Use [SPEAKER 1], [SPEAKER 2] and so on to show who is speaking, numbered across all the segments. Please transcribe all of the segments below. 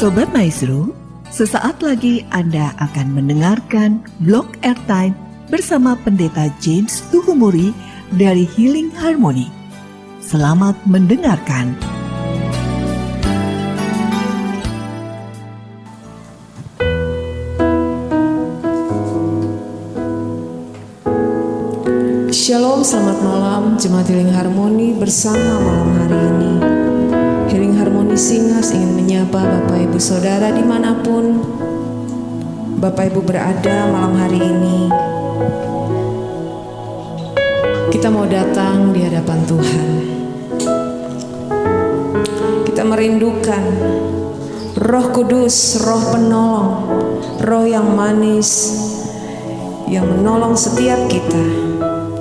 [SPEAKER 1] Sobat Maestro, sesaat lagi Anda akan mendengarkan Blog Airtime bersama Pendeta James Tuhumuri dari Healing Harmony. Selamat mendengarkan.
[SPEAKER 2] Shalom, selamat malam Jemaat Healing Harmony bersama malam hari ini. Healing Harmony Singers ingin menyapa Bapak Ibu Saudara dimanapun Bapak Ibu berada malam hari ini. Kita mau datang di hadapan Tuhan. Kita merindukan Roh Kudus, Roh penolong, Roh yang manis yang menolong setiap kita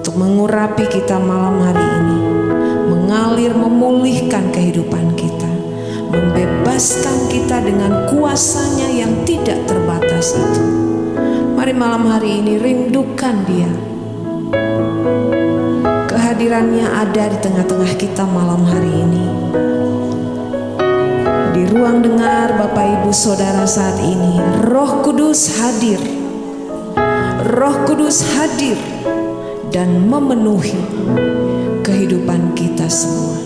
[SPEAKER 2] untuk mengurapi kita malam hari ini, mengalir, memulihkan kehidupan kita, membebaskan kita dengan kuasanya yang tidak terbatas itu. Mari malam hari ini rindukan Dia. Kehadirannya ada di tengah-tengah kita malam hari ini. Di ruang dengar Bapak Ibu Saudara saat ini, Roh Kudus hadir. Roh Kudus hadir dan memenuhi kehidupan kita semua.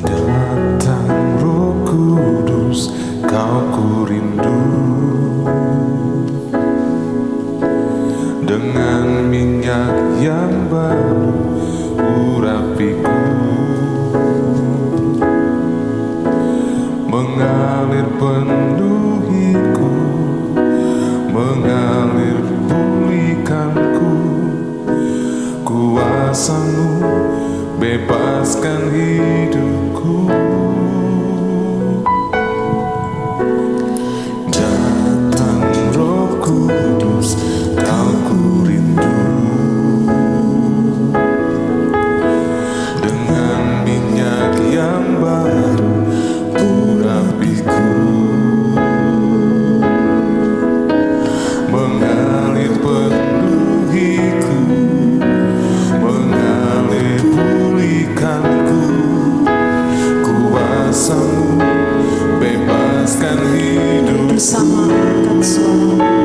[SPEAKER 3] Datang Roh Kudus, Kau ku rindu, dengan minyak yang baru urapiku, mengalir penuhiku, mengalir pulihkanku. Kuasa-Mu bebaskan hidupku. Datang Roh Kudus, Kau ku rindu, dengan minyak yang baru urapiku, mengalir penuhiku, mengalir pulihkanku. Kuasa-Mu bebaskan hidupku.
[SPEAKER 2] Bersama angkat suara.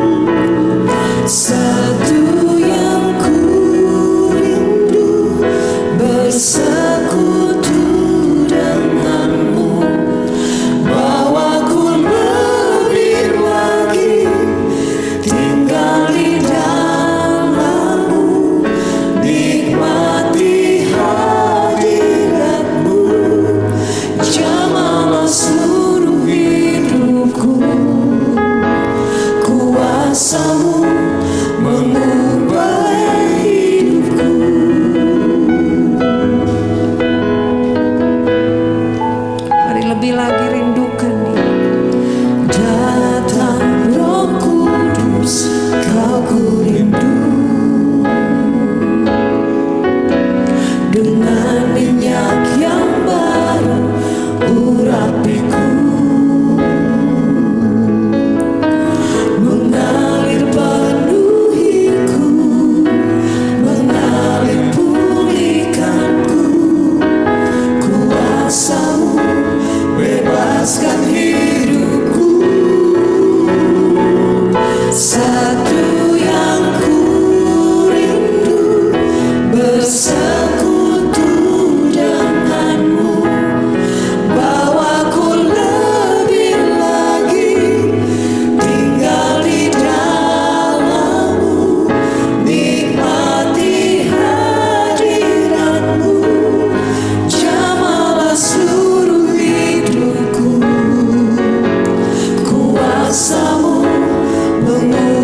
[SPEAKER 2] Satu yang ku rindu, bersekutu denganmu, bawaku lebih lagi tinggal di dalammu, nikmati hadiratmu, jamalah seluruh hidupku. Kuasa-Mu mengubah hidupku. Mari lebih lagi rindukan Dia. Datang Roh Kudus, Kau ku rindu, dengan minyak yang baru urapiku, mengalir penuhiku, mengalir pulihkanku. Kuasa-Mu bebaskan hidupku. Satu yang ku rindu, bersekutu denganmu, bawaku lebih lagi tinggal di dalammu, nikmati hadiratmu, jamalah seluruh hidupku. Kuasa-Mu mengubah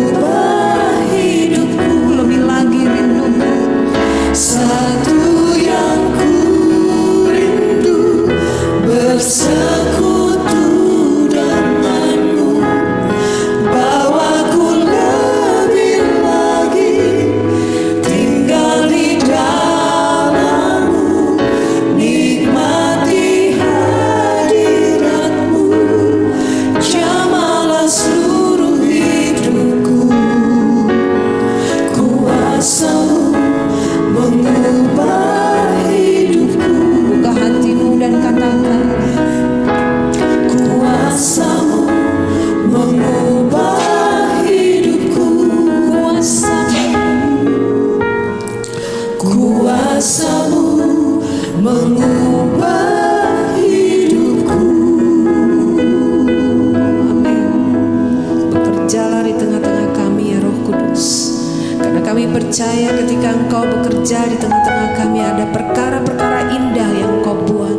[SPEAKER 2] berjalan di tengah-tengah kami ya Roh Kudus. Karena kami percaya ketika Engkau bekerja di tengah-tengah kami ada perkara-perkara indah yang Engkau buat.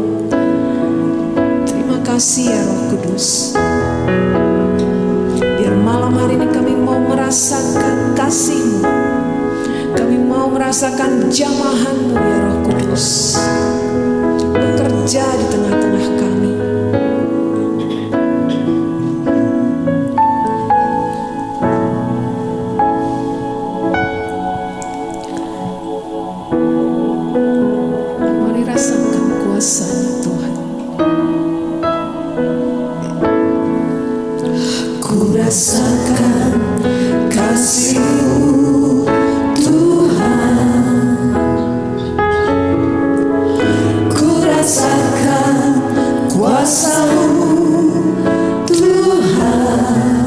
[SPEAKER 2] Terima kasih ya Roh Kudus. Biar malam hari ini kami mau merasakan kasih-Mu. Kami mau merasakan jamahan-Mu ya Roh Kudus. Bekerja di tengah-tengah kami. Mari rasakan kuasa-Nya Tuhan. Ku rasakan kasih-Mu Tuhan. Ku rasakan kuasa-Mu Tuhan.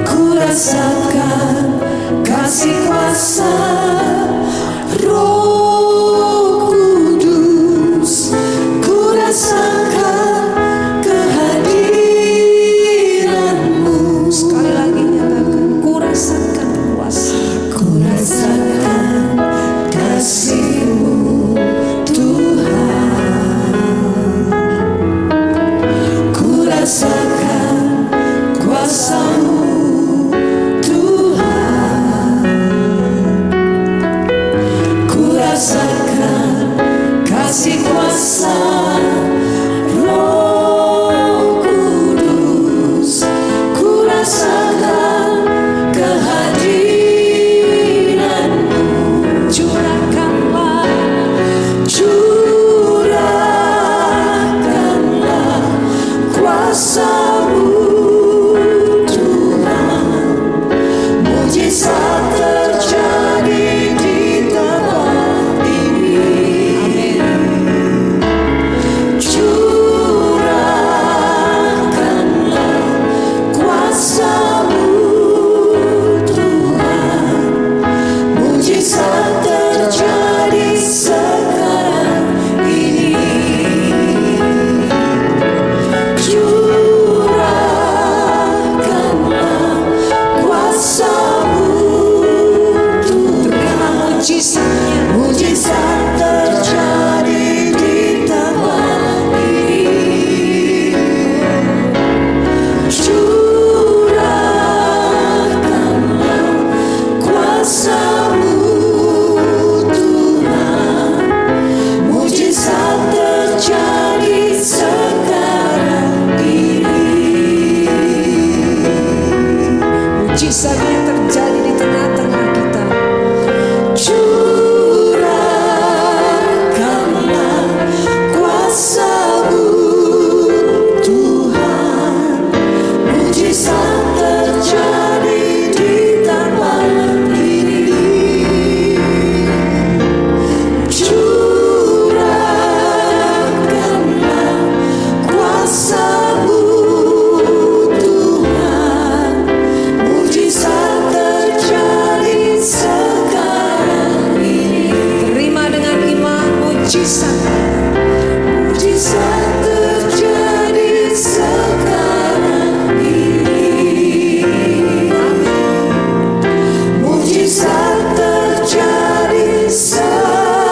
[SPEAKER 2] Ku rasakan kasih kuasa Roh Kudus. Ku rasakan kehadiran-Mu. Sekali lagi nyatakan, ku rasakan kuasa. Ku rasakan kasih-Mu Tuhan. Ku rasakan kuasa-Mu Tuhan. Ku rasakan kasih kuasa Roh Kudus. Ku rasakan kehadiran-Mu. Curahkanlah, curahkanlah kuasa-Mu Tuhan. Mujizat terjadi di tempat ini. Curahkanlah kuasa-Mu Tuhan. Mujizat terjadi sekarang ini. Curahkanlah kuasa-Mu Tuhan. Terima mujizatnya. Mujizat terjadi di tempat ini. Curahkanlah kuasa-Mu Tuhan. Mujizat terjadi sekarang ini. Mujizatnya terjadi di tengah-tengah kita. Curahkanlah kuasa-Mu Tuhan. Mujizat terjadi di tempat ini. Curahkanlah kuasa-Mu Tuhan. Mujizat terjadi sekarang ini. Terima dengan iman mujizat. Mujizat terjadi sekarang ini. Mujizat terjadi sekarang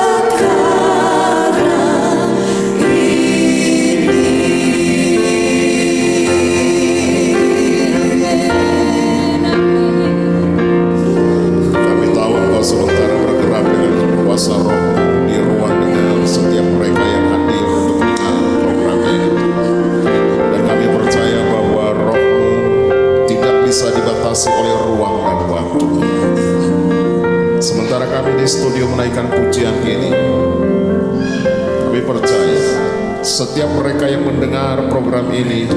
[SPEAKER 4] Kami tahu Engkau sementara bergerak dengan kuasa Roh di ruang dengan setiap mereka yang hadir untuk mendengar program ini. Dan kami percaya bahwa Roh-Mu tidak bisa dibatasi oleh ruang dan waktu. Sementara kami di studio menaikkan pujian ini, kami percaya setiap mereka yang mendengar program ini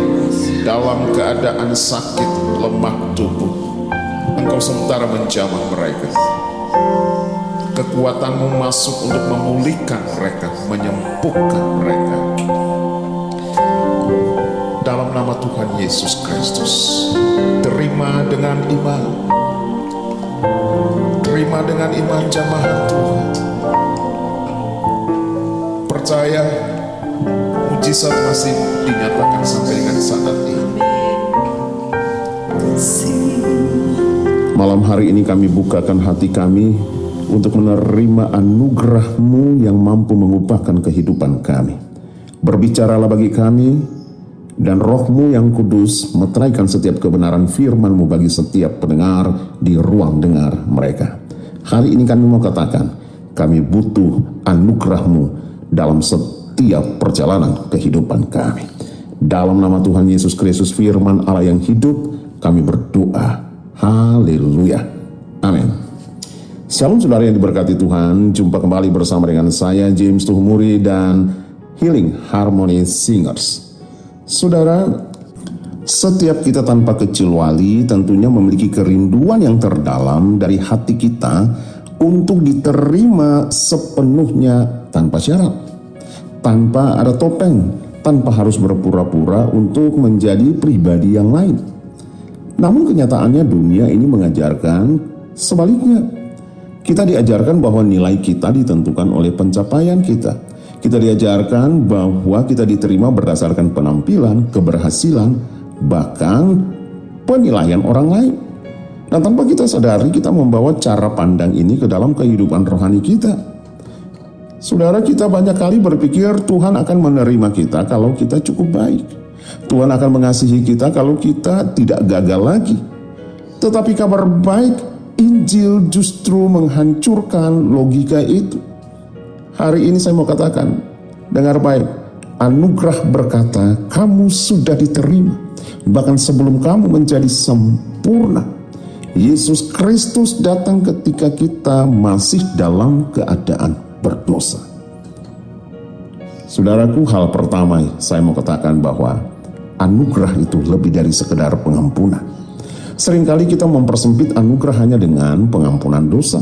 [SPEAKER 4] dalam keadaan sakit, lemah tubuh, Engkau sementara menjamah mereka. Kekuatan-Mu masuk untuk memulihkan mereka, menyembuhkan mereka. Dalam nama Tuhan Yesus Kristus, terima dengan iman. Terima dengan iman jamahan Tuhan. Percaya mujizat masih dinyatakan sampai dengan saat ini. Malam hari ini kami bukakan hati kami untuk menerima anugerah-Mu yang mampu mengubahkan kehidupan kami. Berbicaralah bagi kami, dan Roh-Mu yang kudus meteraikan setiap kebenaran firman-Mu bagi setiap pendengar di ruang dengar mereka. Hari ini kami mau katakan, kami butuh anugerah-Mu dalam setiap perjalanan kehidupan kami. Dalam nama Tuhan Yesus Kristus, firman Allah yang hidup, kami berdoa. Haleluya. Amin. Shalom saudara yang diberkati Tuhan. Jumpa kembali bersama dengan saya James Tuhumuri dan Healing Harmony Singers. Saudara, setiap kita tanpa kecuali tentunya memiliki kerinduan yang terdalam dari hati kita untuk diterima sepenuhnya tanpa syarat, tanpa ada topeng, tanpa harus berpura-pura untuk menjadi pribadi yang lain. Namun kenyataannya dunia ini mengajarkan sebaliknya. Kita diajarkan bahwa nilai kita ditentukan oleh pencapaian kita. Kita diajarkan bahwa kita diterima berdasarkan penampilan, keberhasilan, bahkan penilaian orang lain. Dan tanpa kita sadari, kita membawa cara pandang ini ke dalam kehidupan rohani kita. Saudara, kita banyak kali berpikir Tuhan akan menerima kita kalau kita cukup baik. Tuhan akan mengasihi kita kalau kita tidak gagal lagi. Tetapi kabar baik, Injil justru menghancurkan logika itu. Hari ini saya mau katakan, dengar baik, anugerah berkata kamu sudah diterima. Bahkan sebelum kamu menjadi sempurna, Yesus Kristus datang ketika kita masih dalam keadaan berdosa. Saudaraku, hal pertama saya mau katakan bahwa anugerah itu lebih dari sekedar pengampunan. Seringkali kita mempersempit anugerah hanya dengan pengampunan dosa.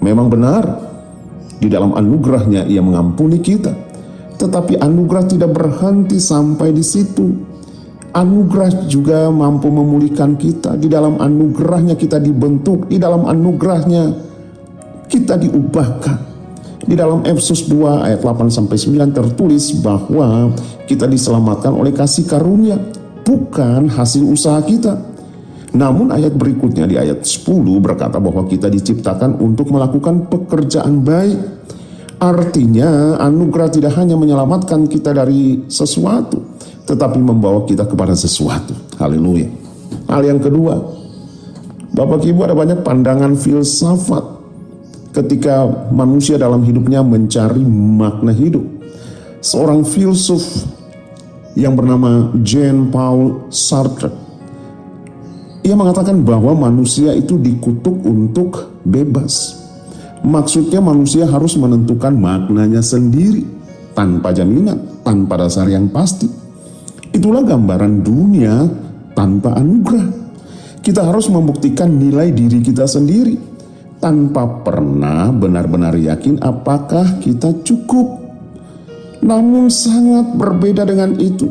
[SPEAKER 4] Memang benar, di dalam anugerahnya Ia mengampuni kita. Tetapi anugerah tidak berhenti sampai di situ. Anugerah juga mampu memulihkan kita. Di dalam anugerahnya kita dibentuk. Di dalam anugerahnya kita diubahkan. Di dalam Efesus 2 ayat 8-9 tertulis bahwa kita diselamatkan oleh kasih karunia, bukan hasil usaha kita. Namun ayat berikutnya di ayat 10 berkata bahwa kita diciptakan untuk melakukan pekerjaan baik. Artinya anugerah tidak hanya menyelamatkan kita dari sesuatu, tetapi membawa kita kepada sesuatu. Haleluya. Hal yang kedua, Bapak Ibu, ada banyak pandangan filsafat ketika manusia dalam hidupnya mencari makna hidup. Seorang filsuf yang bernama Jean-Paul Sartre, ia mengatakan bahwa manusia itu dikutuk untuk bebas. Maksudnya manusia harus menentukan maknanya sendiri, tanpa jaminan, tanpa dasar yang pasti. Itulah gambaran dunia tanpa anugerah. Kita harus membuktikan nilai diri kita sendiri, tanpa pernah benar-benar yakin apakah kita cukup. Namun sangat berbeda dengan itu,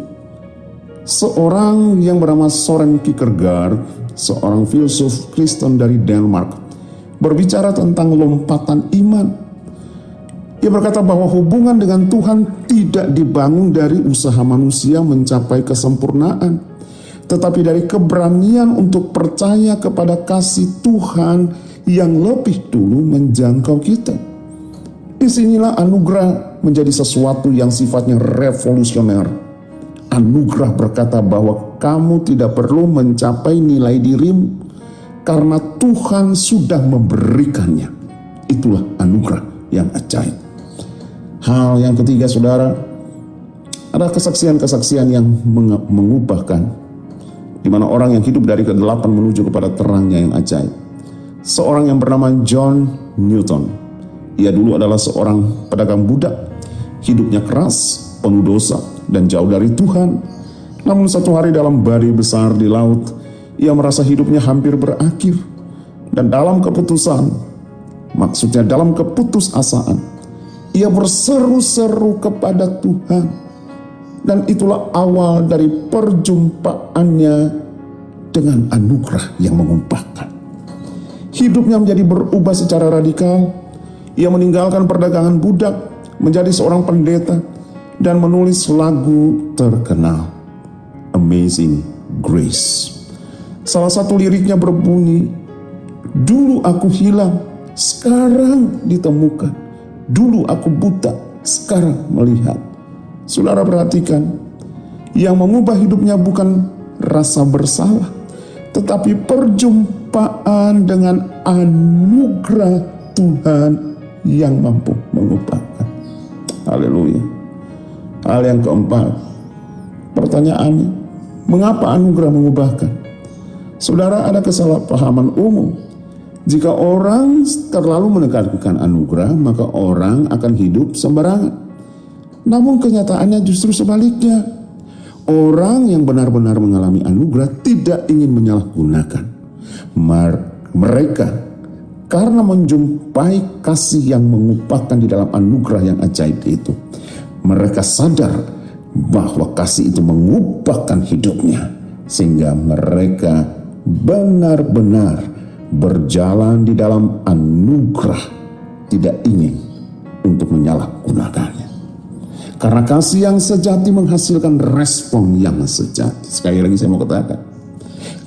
[SPEAKER 4] seorang yang bernama Søren Kierkegaard, seorang filsuf Kristen dari Denmark, berbicara tentang lompatan iman. Ia berkata bahwa hubungan dengan Tuhan tidak dibangun dari usaha manusia mencapai kesempurnaan, tetapi dari keberanian untuk percaya kepada kasih Tuhan yang lebih dulu menjangkau kita. Disinilah anugerah menjadi sesuatu yang sifatnya revolusioner. Anugerah berkata bahwa kamu tidak perlu mencapai nilai dirimu karena Tuhan sudah memberikannya. Itulah anugerah yang ajaib. Hal yang ketiga, saudara, ada kesaksian-kesaksian yang mengubahkan, di mana orang yang hidup dari kegelapan menuju kepada terangnya yang ajaib. Seorang yang bernama John Newton. Ia dulu adalah seorang pedagang budak. Hidupnya keras, penuh dosa, dan jauh dari Tuhan. Namun satu hari dalam badai besar di laut, ia merasa hidupnya hampir berakhir. Dan dalam keputusan, maksudnya dalam keputusasaan, ia berseru-seru kepada Tuhan. Dan itulah awal dari perjumpaannya dengan anugerah yang mengubahkan. Hidupnya menjadi berubah secara radikal. Ia meninggalkan perdagangan budak, menjadi seorang pendeta, dan menulis lagu terkenal, Amazing Grace. Salah satu liriknya berbunyi, Dulu aku hilang, sekarang ditemukan. Dulu aku buta, sekarang melihat. Saudara perhatikan, yang mengubah hidupnya bukan rasa bersalah, tetapi perjumpaan dengan anugerah Tuhan yang mampu mengubahkan. Haleluya. Hal yang keempat, pertanyaannya, mengapa anugerah mengubahkan? Saudara, ada kesalahpahaman umum. Jika orang terlalu menekankan anugerah, maka orang akan hidup sembarangan. Namun kenyataannya justru sebaliknya. Orang yang benar-benar mengalami anugerah tidak ingin menyalahgunakan. Mereka karena menjumpai kasih yang mengupahkan di dalam anugerah yang ajaib itu, mereka sadar bahwa kasih itu mengubahkan hidupnya, sehingga mereka benar-benar berjalan di dalam anugerah, tidak ingin untuk menyalahgunakannya. Karena kasih yang sejati menghasilkan respon yang sejati. Sekali lagi saya mau katakan,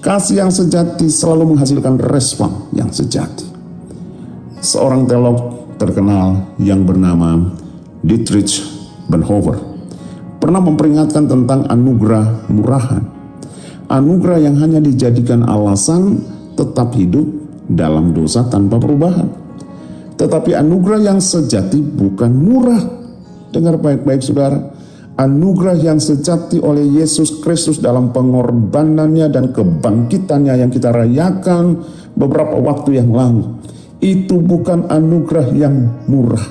[SPEAKER 4] kasih yang sejati selalu menghasilkan respon yang sejati. Seorang teolog terkenal yang bernama Dietrich Bonhoeffer pernah memperingatkan tentang anugerah murahan. Anugerah yang hanya dijadikan alasan tetap hidup dalam dosa tanpa perubahan. Tetapi anugerah yang sejati bukan murah. Dengar baik-baik saudara. Anugerah yang sejati oleh Yesus Kristus dalam pengorbanannya dan kebangkitannya yang kita rayakan beberapa waktu yang lalu, itu bukan anugerah yang murah.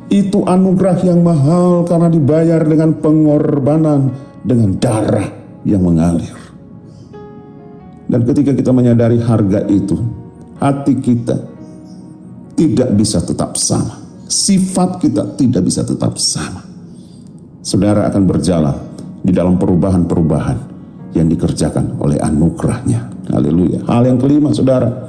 [SPEAKER 4] Itu anugerah yang mahal karena dibayar dengan pengorbanan, dengan darah yang mengalir. Dan ketika kita menyadari harga itu, hati kita tidak bisa tetap sama. Sifat kita tidak bisa tetap sama. Saudara akan berjalan di dalam perubahan-perubahan yang dikerjakan oleh anugerahnya. Haleluya. Hal yang kelima, saudara,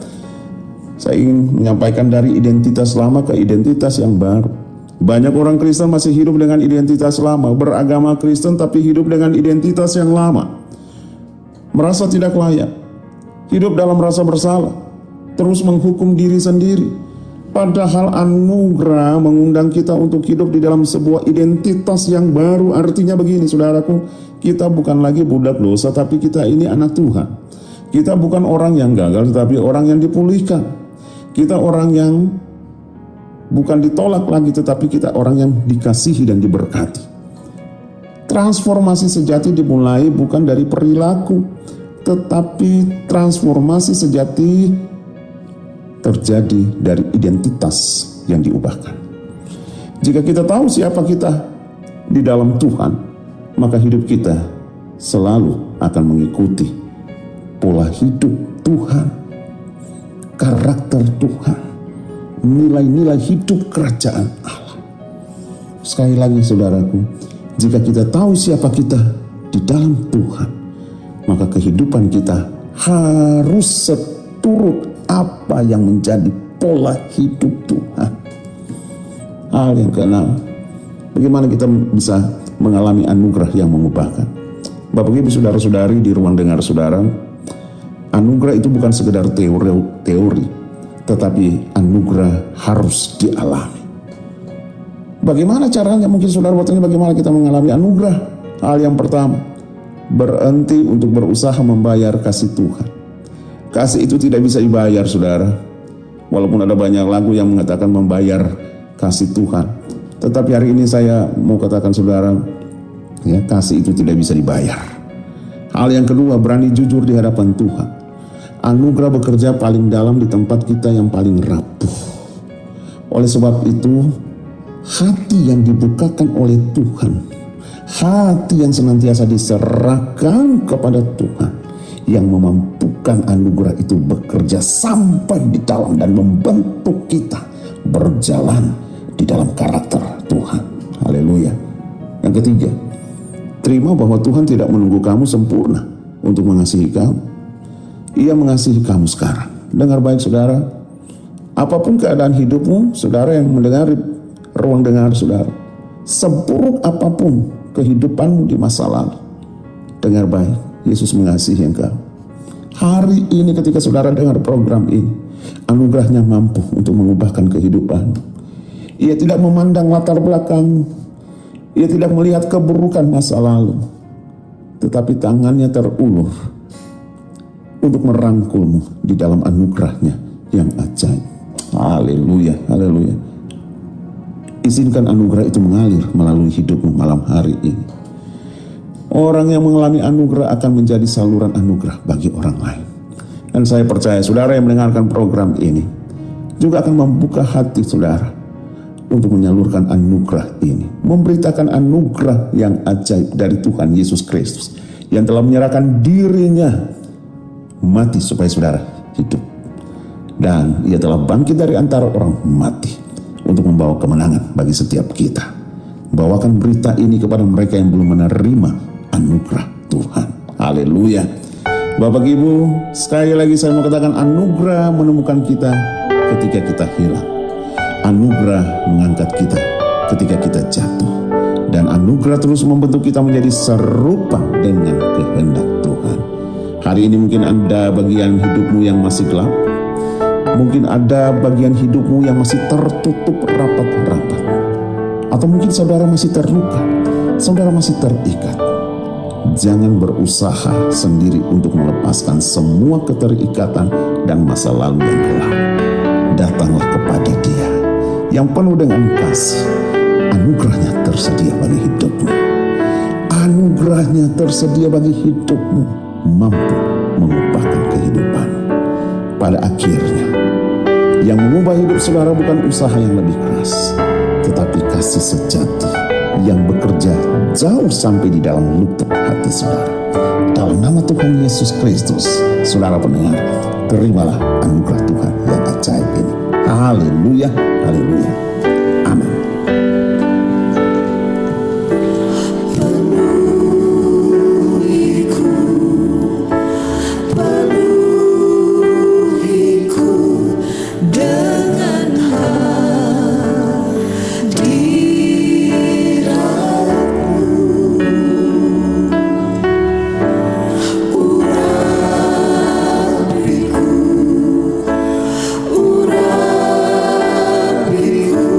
[SPEAKER 4] saya ingin menyampaikan dari identitas lama ke identitas yang baru. Banyak orang Kristen masih hidup dengan identitas lama, beragama Kristen tapi hidup dengan identitas yang lama. Merasa tidak layak, hidup dalam rasa bersalah, terus menghukum diri sendiri. Padahal anugerah mengundang kita untuk hidup di dalam sebuah identitas yang baru. Artinya begini saudaraku, kita bukan lagi budak dosa, tapi kita ini anak Tuhan. Kita bukan orang yang gagal, tetapi orang yang dipulihkan. Kita orang yang bukan ditolak lagi, tetapi kita orang yang dikasihi dan diberkati. Transformasi sejati dimulai bukan dari perilaku, tetapi transformasi sejati terjadi dari identitas yang diubahkan. Jika kita tahu siapa kita di dalam Tuhan, maka hidup kita selalu akan mengikuti pola hidup Tuhan, karakter Tuhan, nilai-nilai hidup kerajaan Allah. Sekali lagi saudaraku, jika kita tahu siapa kita di dalam Tuhan, maka kehidupan kita harus seturut apa yang menjadi pola hidup Tuhan. Hal yang keenam, bagaimana kita bisa mengalami anugerah yang mengubahkan. Bapak Ibu saudara-saudari di ruang dengar saudara, anugerah itu bukan sekedar teori, tetapi anugerah harus dialami. Bagaimana caranya? Mungkin saudara bertanya, bagaimana kita mengalami anugerah? Hal yang pertama, berhenti untuk berusaha membayar kasih Tuhan. Kasih itu tidak bisa dibayar saudara. Walaupun ada banyak lagu yang mengatakan membayar kasih Tuhan, tetapi hari ini saya mau katakan saudara, ya, kasih itu tidak bisa dibayar. Hal yang kedua, berani jujur di hadapan Tuhan. Anugerah bekerja paling dalam di tempat kita yang paling rapuh. Oleh sebab itu, hati yang dibukakan oleh Tuhan, hati yang senantiasa diserahkan kepada Tuhan, yang memampukan anugerah itu bekerja sampai di dalam dan membentuk kita berjalan di dalam karakter Tuhan. Haleluya. Yang ketiga, terima bahwa Tuhan tidak menunggu kamu sempurna untuk mengasihi kamu. Ia mengasihi kamu sekarang. Dengar baik saudara, apapun keadaan hidupmu, saudara yang mendengar ruang dengar saudara, seburuk apapun kehidupanmu di masa lalu, dengar baik, Yesus mengasihi engkau. Hari ini ketika saudara dengar program ini, Anugerahnya mampu untuk mengubahkan kehidupan. Ia tidak memandang latar belakang. Ia tidak melihat keburukan masa lalu. Tetapi tangannya terulur untuk merangkulmu di dalam anugerahnya yang ajaib. Haleluya, haleluya. Izinkan anugerah itu mengalir melalui hidupmu malam hari ini. Orang yang mengalami anugerah akan menjadi saluran anugerah bagi orang lain. Dan saya percaya saudara yang mendengarkan program ini juga akan membuka hati saudara untuk menyalurkan anugerah ini, memberitakan anugerah yang ajaib dari Tuhan Yesus Kristus yang telah menyerahkan dirinya mati supaya saudara hidup, dan ia telah bangkit dari antara orang mati untuk membawa kemenangan bagi setiap kita. Bawakan berita ini kepada mereka yang belum menerima anugerah Tuhan. Haleluya. Bapak Ibu, sekali lagi saya mau katakan, anugerah menemukan kita ketika kita hilang. Anugerah mengangkat kita ketika kita jatuh. Dan anugerah terus membentuk kita menjadi serupa dengan kehendak Tuhan. Hari ini mungkin ada bagian hidupmu yang masih gelap. Mungkin ada bagian hidupmu yang masih tertutup rapat-rapat. Atau mungkin saudara masih terluka, saudara masih terikat. Jangan berusaha sendiri untuk melepaskan semua keterikatan dan masa lalu yang gelap. Datanglah kepada Dia yang penuh dengan kasih. Anugerahnya tersedia bagi hidupmu. Anugerahnya tersedia bagi hidupmu, mampu mengubahkan kehidupan. Pada akhirnya, yang mengubah hidup saudara bukan usaha yang lebih keras, tetapi kasih sejati yang bekerja jauh sampai di dalam lutut hati saudara. Dalam nama Tuhan Yesus Kristus, saudara pendengar, terimalah anugerah Tuhan yang ajaib ini. Haleluya, haleluya, amin.
[SPEAKER 5] Urapiku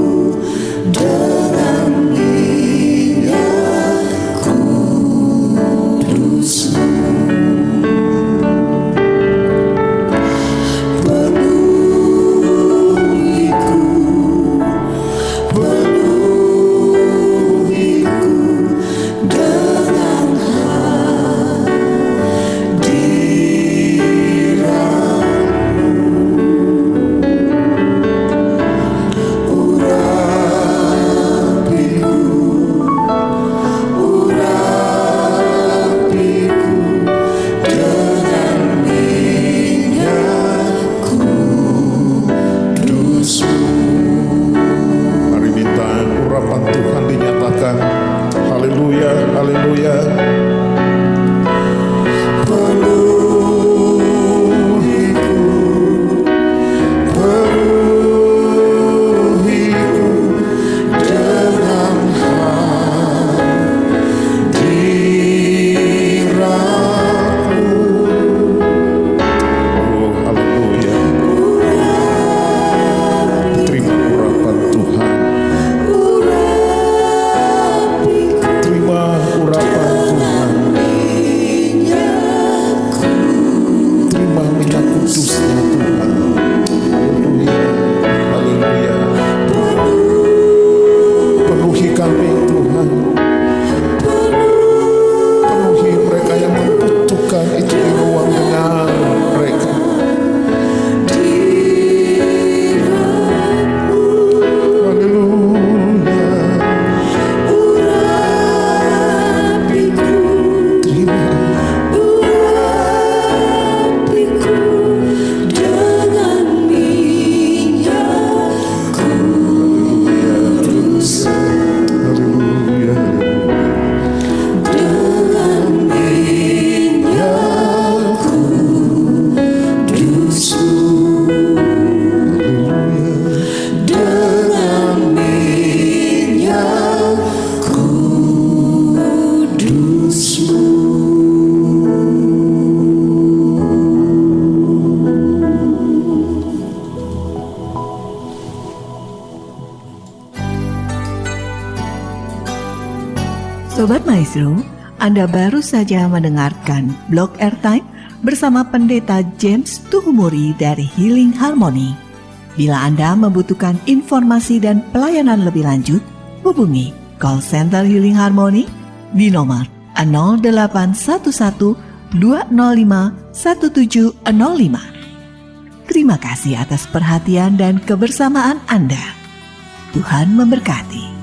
[SPEAKER 1] Bistro, Anda baru saja mendengarkan Blog Airtime bersama Pendeta James Tuhumuri dari Healing Harmony. Bila Anda membutuhkan informasi dan pelayanan lebih lanjut, hubungi call center Healing Harmony di nomor 0811 205 1705. Terima kasih atas perhatian dan kebersamaan Anda. Tuhan memberkati.